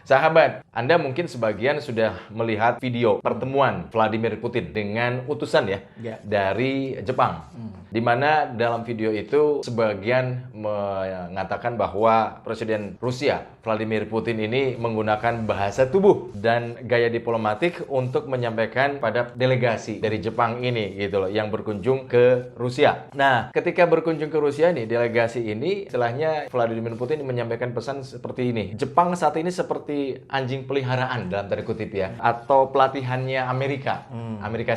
Sahabat, Anda mungkin sebagian sudah melihat video pertemuan Vladimir Putin dengan utusan dari Jepang. Di mana dalam video itu sebagian mengatakan bahwa Presiden Rusia Vladimir Putin ini menggunakan bahasa tubuh dan gaya diplomatik untuk menyampaikan pada delegasi dari Jepang ini gitu loh yang berkunjung ke Rusia. Nah, ketika berkunjung ke Rusia nih, delegasi ini istilahnya Vladimir Putin menyampaikan pesan seperti ini. Jepang saat ini seperti anjing peliharaan dalam tanda kutip ya, atau pelatihannya Amerika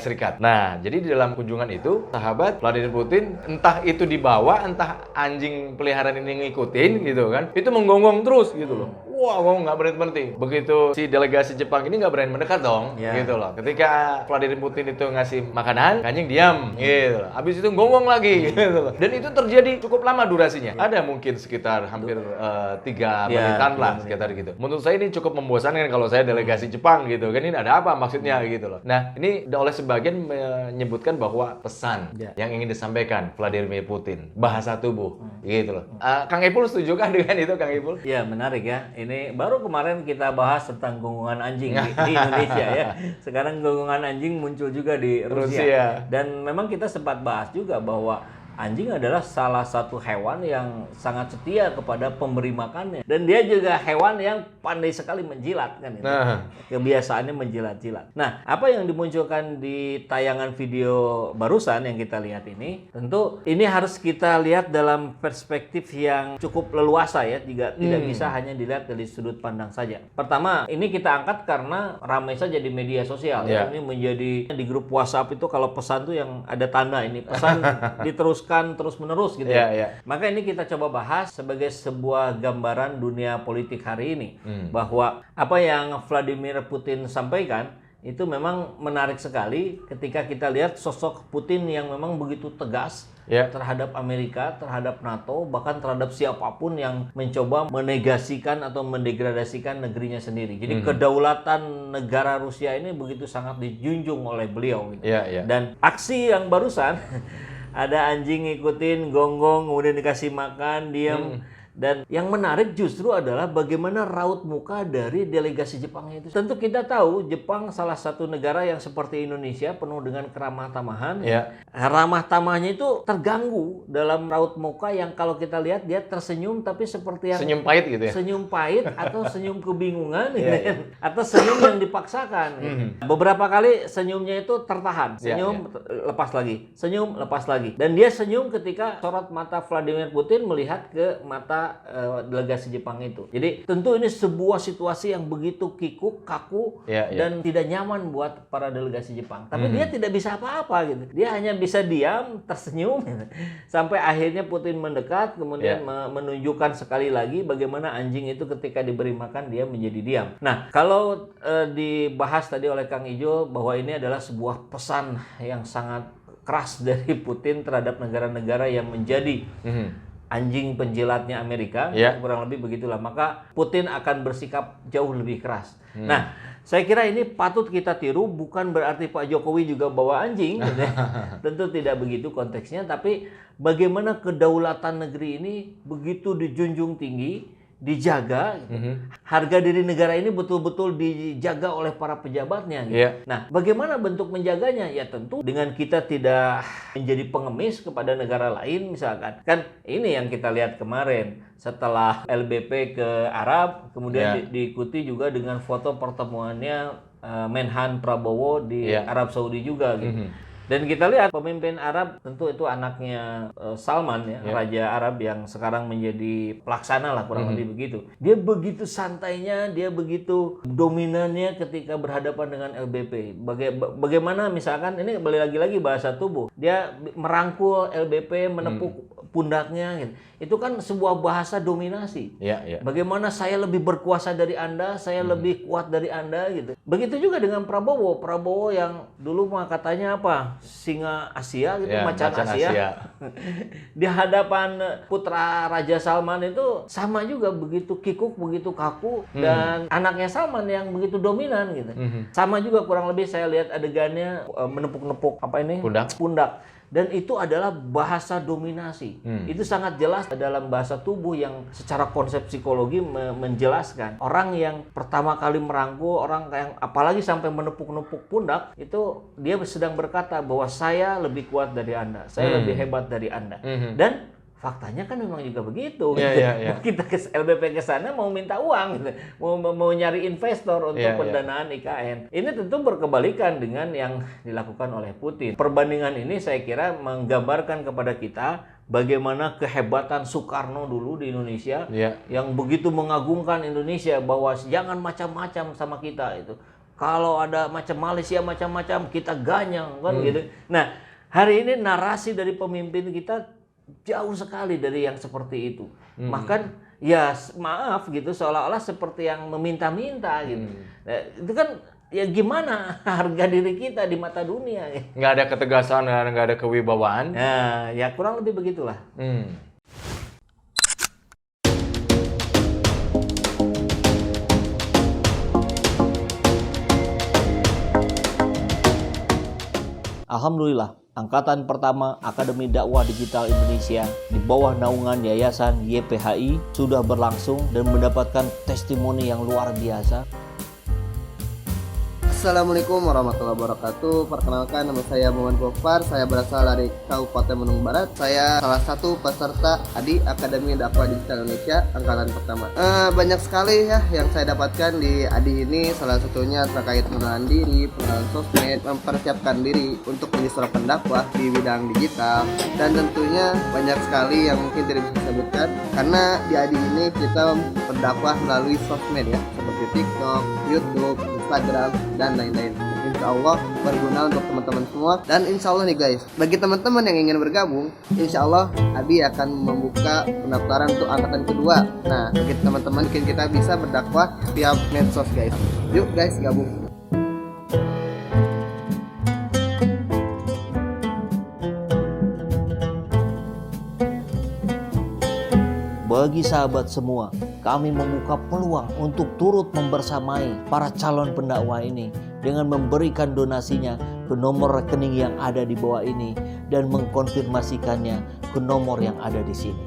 Serikat. Nah, jadi di dalam kunjungan itu, sahabat Vladimir Putin entah itu dibawa, entah anjing peliharaan ini ngikutin gitu kan, itu menggonggong terus gitu loh. Wah, nggak berhenti. Begitu si delegasi Jepang ini nggak berani mendekat dong, gitu loh. Ketika Vladimir Putin itu ngasih makanan, anjing diam, gitu loh. Habis itu gonggong lagi, gitu loh. Dan itu terjadi cukup lama durasinya. Ada mungkin sekitar hampir 3 menitan lah, sekitar gitu. Menurut saya ini cukup membosankan kalau saya delegasi Jepang gitu kan. Ini ada apa maksudnya gitu loh. Nah, ini oleh sebagian menyebutkan bahwa pesan yang ingin disampaikan Vladimir Putin, bahasa tubuh, gitu loh. Kang Ipul setujukah dengan itu, Kang Ipul? Ya, menarik ya. Ini baru kemarin kita bahas tentang gonggongan anjing di Indonesia ya. Sekarang gonggongan anjing muncul juga di Rusia. Dan memang kita sempat bahas juga bahwa anjing adalah salah satu hewan yang sangat setia kepada pemberi makannya. Dan dia juga hewan yang pandai sekali menjilat kan itu. Kebiasaannya menjilat-jilat. Nah, apa yang dimunculkan di tayangan video barusan yang kita lihat ini, tentu ini harus kita lihat dalam perspektif yang cukup leluasa ya, tidak bisa hanya dilihat dari sudut pandang saja. Pertama, ini kita angkat karena ramai saja di media sosial. Ini menjadi di grup WhatsApp itu kalau pesan tuh yang ada tanda ini pesan diteruskan terus-menerus gitu. Maka ini kita coba bahas sebagai sebuah gambaran dunia politik hari ini. Bahwa apa yang Vladimir Putin sampaikan itu memang menarik sekali ketika kita lihat sosok Putin yang memang begitu tegas terhadap Amerika, terhadap NATO, bahkan terhadap siapapun yang mencoba menegasikan atau mendegradasikan negerinya sendiri. Jadi kedaulatan negara Rusia ini begitu sangat dijunjung oleh beliau gitu. Dan aksi yang barusan ada anjing ngikutin, gonggong, kemudian dikasih makan, diam. Dan yang menarik justru adalah bagaimana raut muka dari delegasi Jepang itu. Tentu kita tahu Jepang salah satu negara yang seperti Indonesia penuh dengan keramah tamahan. Ramah tamahnya itu terganggu dalam raut muka yang kalau kita lihat dia tersenyum tapi seperti yang senyum pahit gitu ya. Senyum pahit atau senyum kebingungan atau senyum yang dipaksakan. Beberapa kali senyumnya itu tertahan. Senyum lepas lagi. Senyum lepas lagi. Dan dia senyum ketika sorot mata Vladimir Putin melihat ke mata delegasi Jepang itu. Jadi tentu ini sebuah situasi yang begitu kikuk, kaku dan tidak nyaman buat para delegasi Jepang. Tapi dia tidak bisa apa-apa gitu. Dia hanya bisa diam, tersenyum gitu. Sampai akhirnya Putin mendekat kemudian menunjukkan sekali lagi bagaimana anjing itu ketika diberi makan dia menjadi diam. Nah, kalau dibahas tadi oleh Kang Ijo bahwa ini adalah sebuah pesan yang sangat keras dari Putin terhadap negara-negara yang menjadi anjing penjilatnya Amerika, kurang lebih begitulah. Maka Putin akan bersikap jauh lebih keras. Nah, saya kira ini patut kita tiru, bukan berarti Pak Jokowi juga bawa anjing. Tentu tidak begitu konteksnya, tapi bagaimana kedaulatan negeri ini begitu dijunjung tinggi, dijaga, harga diri negara ini betul-betul dijaga oleh para pejabatnya. Nah, bagaimana bentuk menjaganya? Ya tentu dengan kita tidak menjadi pengemis kepada negara lain misalkan. Kan ini yang kita lihat kemarin setelah LBP ke Arab, kemudian diikuti juga dengan foto pertemuannya Menhan Prabowo di Arab Saudi juga gitu. Dan kita lihat pemimpin Arab tentu itu anaknya Salman ya, Raja Arab yang sekarang menjadi pelaksana lah kurang lebih begitu. Dia begitu santainya, dia begitu dominannya ketika berhadapan dengan LBP. Bagaimana misalkan ini kembali lagi bahasa tubuh. Dia merangkul LBP, menepuk pundaknya gitu. Itu kan sebuah bahasa dominasi. Bagaimana saya lebih berkuasa dari Anda, saya lebih kuat dari Anda gitu. Begitu juga dengan Prabowo. Prabowo yang dulu mah katanya apa? Singa Asia gitu, macan Asia. Di hadapan putra Raja Salman itu sama juga begitu kikuk, begitu kaku dan anaknya Salman yang begitu dominan gitu. Sama juga kurang lebih saya lihat adegannya menepuk-nepuk apa ini? Pundak. Dan itu adalah bahasa dominasi. Itu sangat jelas dalam bahasa tubuh yang secara konsep psikologi menjelaskan. Orang yang pertama kali merangkul, orang yang apalagi sampai menepuk-nepuk pundak, itu dia sedang berkata bahwa saya lebih kuat dari Anda, saya lebih hebat dari Anda. Dan faktanya kan memang juga begitu. Kita ke LBP ke sana mau minta uang, gitu. mau nyari investor untuk pendanaan IKN. Ini tentu berkebalikan dengan yang dilakukan oleh Putin. Perbandingan ini saya kira menggambarkan kepada kita bagaimana kehebatan Soekarno dulu di Indonesia, yang begitu mengagungkan Indonesia bahwa jangan macam-macam sama kita itu. Kalau ada macam Malaysia macam-macam kita ganyang kan gitu. Nah, hari ini narasi dari pemimpin kita jauh sekali dari yang seperti itu. Bahkan ya maaf gitu, seolah-olah seperti yang meminta-minta gitu. Nah, itu kan ya gimana harga diri kita di mata dunia. Nggak ada ketegasan, nggak ada kewibawaan. Nah, ya kurang lebih begitulah. Alhamdulillah, angkatan pertama Akademi Dakwah Digital Indonesia di bawah naungan Yayasan YPHI sudah berlangsung dan mendapatkan testimoni yang luar biasa. Assalamualaikum warahmatullahi wabarakatuh. Perkenalkan, nama saya Muhammad Gofar. Saya berasal dari Kabupaten Bandung Barat. Saya salah satu peserta ADI Akademi Dakwah Digital Indonesia angkatan pertama. Banyak sekali ya yang saya dapatkan di ADI ini. Salah satunya terkait pengenalan diri, pengenalan sosmed, mempersiapkan diri untuk menjadi seorang pendakwah di bidang digital, dan tentunya banyak sekali yang mungkin tidak bisa disebutkan karena di ADI ini kita berdakwah melalui sosmed ya, seperti TikTok, YouTube, Instagram, dan lain-lain. Insya Allah berguna untuk teman-teman semua. Dan insya Allah nih guys, bagi teman-teman yang ingin bergabung, insya Allah Abi akan membuka pendaftaran untuk angkatan kedua. Nah, bagi teman-teman mungkin kita bisa berdakwah via medsos guys. Yuk guys, gabung. Bagi sahabat semua, kami membuka peluang untuk turut membersamai para calon pendakwah ini dengan memberikan donasinya ke nomor rekening yang ada di bawah ini dan mengkonfirmasikannya ke nomor yang ada di sini.